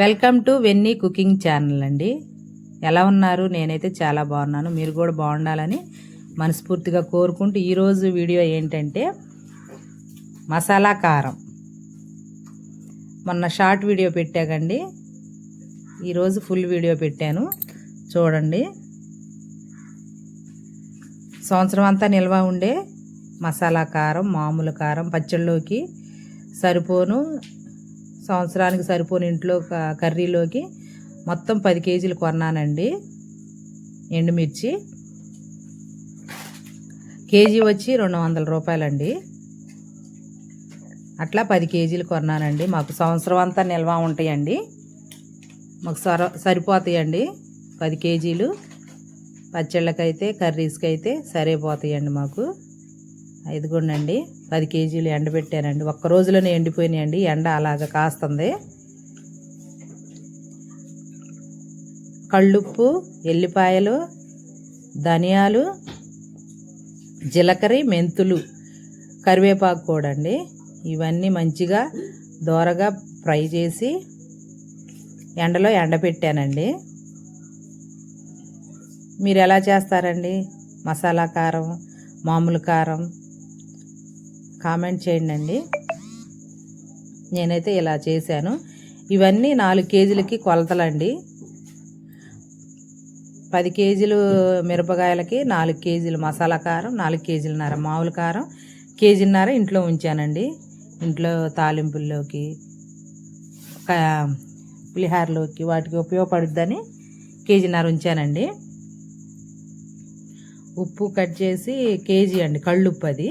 Welcome to వెన్నీ cooking channel అండి. ఎలా ఉన్నారు? నేనైతే చాలా బాగున్నాను. మీరు కూడా బాగుండాలని మనస్ఫూర్తిగా కోరుకుంటూ ఈరోజు వీడియో ఏంటంటే మసాలా కారం. మొన్న షార్ట్ వీడియో పెట్టాకండి, ఈరోజు ఫుల్ వీడియో పెట్టాను చూడండి. సంవత్సరం అంతా నిల్వ ఉండే మసాలా కారం, మామూలు కారం, పచ్చళ్ళలోకి సరిపోను, సంవత్సరానికి సరిపోని ఇంట్లో కర్రీలోకి మొత్తం 10 కేజీలు కొన్నానండి. ఎండుమిర్చి కేజీ వచ్చి 200 రూపాయలండి. అట్లా 10 కేజీలు కొన్నానండి. మాకు సంవత్సరం అంతా నిల్వ ఉంటాయండి, మాకు సరిపోతాయండి. 10 కేజీలు పచ్చళ్ళకైతే కర్రీస్కి అయితే సరిపోతాయండి మాకు. ఇదిగోండి 10 కేజీలు ఎండబెట్టానండి. ఒక్క రోజులోనే ఎండిపోయినాయండి, ఎండ అలాగ కాస్తుంది. కళ్ళుప్పు, ఎల్లిపాయలు, ధనియాలు, జీలకర్ర, మెంతులు, కరివేపాకు కూడా అండి. ఇవన్నీ మంచిగా దోరగా ఫ్రై చేసి ఎండలో ఎండబెట్టానండి. మీరు ఎలా చేస్తారండి మసాలా కారం, మామూలు కారం? కామెంట్ చేయండి. నేనైతే ఇలా చేశాను. ఇవన్నీ 4 కేజీలకి కొలతలండి. 10 కేజీలు మిరపకాయలకి 4 కేజీలు మసాలా కారం, 4 కేజీలన్నర మామూలు కారం, కేజీన్నర ఇంట్లో ఉంచానండి. ఇంట్లో తాలింపుల్లోకి, పులిహారలోకి వాటికి ఉపయోగపడుద్దని కేజీన్నర ఉంచానండి. ఉప్పు కట్ చేసి కేజీ అండి, కళ్ళుప్పు అది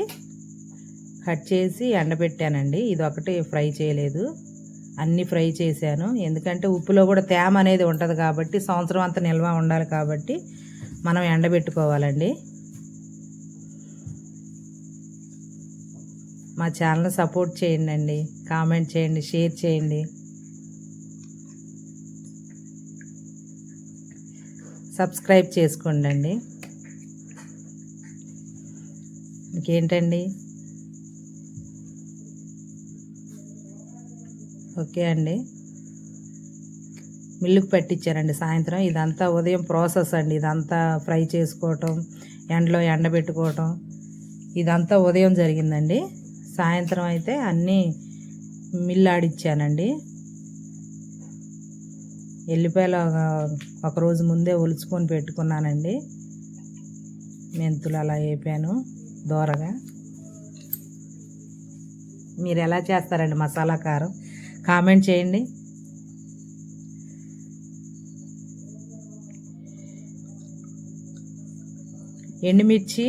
కట్ చేసి ఎండబెట్టానండి. ఇది ఒకటి ఫ్రై చేయలేదు, అన్నీ ఫ్రై చేశాను. ఎందుకంటే ఉప్పులో కూడా తేమ అనేది ఉంటుంది కాబట్టి, సంవత్సరం అంతా నిల్వ ఉండాలి కాబట్టి మనం ఎండబెట్టుకోవాలండి. మా ఛానల్ని సపోర్ట్ చేయండి, కామెంట్ చేయండి, షేర్ చేయండి, సబ్స్క్రైబ్ చేసుకోండి. ఇంకేంటండి? ఓకే అండి. మిల్లుకు పట్టించానండి సాయంత్రం. ఇదంతా ఉదయం ప్రాసెస్ అండి, ఇదంతా ఫ్రై చేసుకోవటం, ఎండలో ఎండబెట్టుకోవటం, ఇదంతా ఉదయం జరిగిందండి. సాయంత్రం అయితే అన్నీ మిల్లు ఆడిచ్చానండి. ఎల్లిపాయలు ఒకరోజు ముందే ఒలుచుకొని పెట్టుకున్నానండి. మెంతులు అలా వేపాను దోరగా. మీరు ఎలా చేస్తారండి మసాలా కారం? కామెంట్ చేయండి. ఎండుమిర్చి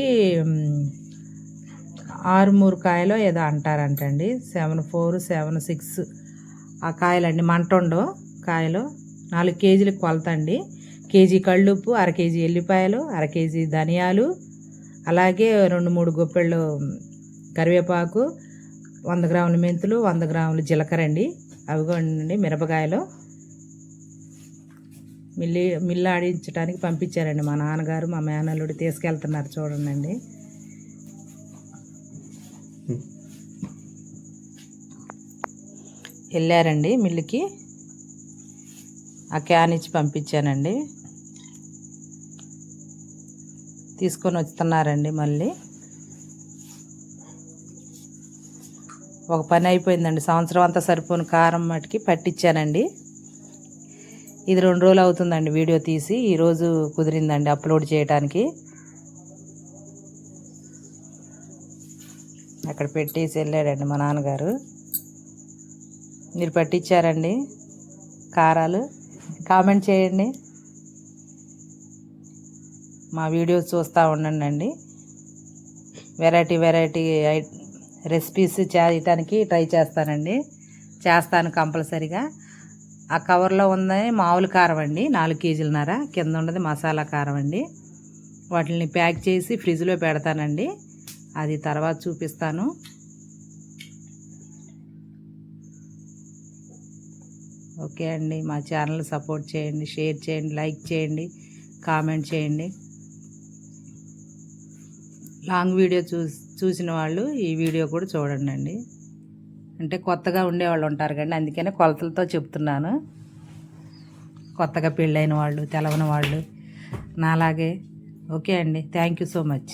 6 కాయలో ఏదో అంటారంటండి, 74, 76 ఆ కాయలండి. మంటొండో కాయలు 4 కేజీలకు కొలతండి. కేజీ కళ్ళుప్పు, 1/2 కేజీ ఎల్లిపాయలు, 1/2 కేజీ ధనియాలు, అలాగే 2-3 గుప్పెళ్ళు కరివేపాకు, 100 గ్రాముల మెంతులు, 100 గ్రాముల జీలకర్ర అండి. అవి కూడా మిరపకాయలు. మిల్లు ఆడించడానికి పంపించారండి మా నాన్నగారు. మా మేనల్లుడు తీసుకెళ్తున్నారు చూడండి. వెళ్ళారండి మిల్లుకి, ఆ క్యాన్ ఇచ్చి పంపించానండి. తీసుకొని వస్తున్నారండి. మళ్ళీ ఒక పని అయిపోయిందండి. సంవత్సరం అంతా సరిపోని కారం మటుకి పట్టించానండి. ఇది 2 రోజులు అవుతుందండి వీడియో తీసి. ఈరోజు కుదిరిందండి అప్లోడ్ చేయడానికి. అక్కడ పెట్టేసి వెళ్ళాడండి మా నాన్నగారు. మీరు పట్టించారండి కారాలు? కామెంట్ చేయండి. మా వీడియోస్ చూస్తూ ఉండండి. వెరైటీ రెసిపీస్ చేయటానికి ట్రై చేస్తాను కంపల్సరిగా. ఆ కవర్లో ఉన్నది మామూలు కారం అండి, 4 కేజీలన్నర. కింద ఉన్నది మసాలా కారం అండి. వాటిని ప్యాక్ చేసి ఫ్రిడ్జ్లో పెడతానండి. అది తర్వాత చూపిస్తాను. ఓకే అండి. మా ఛానల్ సపోర్ట్ చేయండి, షేర్ చేయండి, లైక్ చేయండి, కామెంట్ చేయండి. లాంగ్ వీడియో చూసిన వాళ్ళు ఈ వీడియో కూడా చూడండి. అంటే కొత్తగా ఉండేవాళ్ళు ఉంటారు కండి, అందుకనే కొలతలతో చెప్తున్నాను. కొత్తగా పెళ్ళైన వాళ్ళు తెలవని వాళ్ళు నాలాగే. ఓకే అండి, థ్యాంక్ యూ సో మచ్.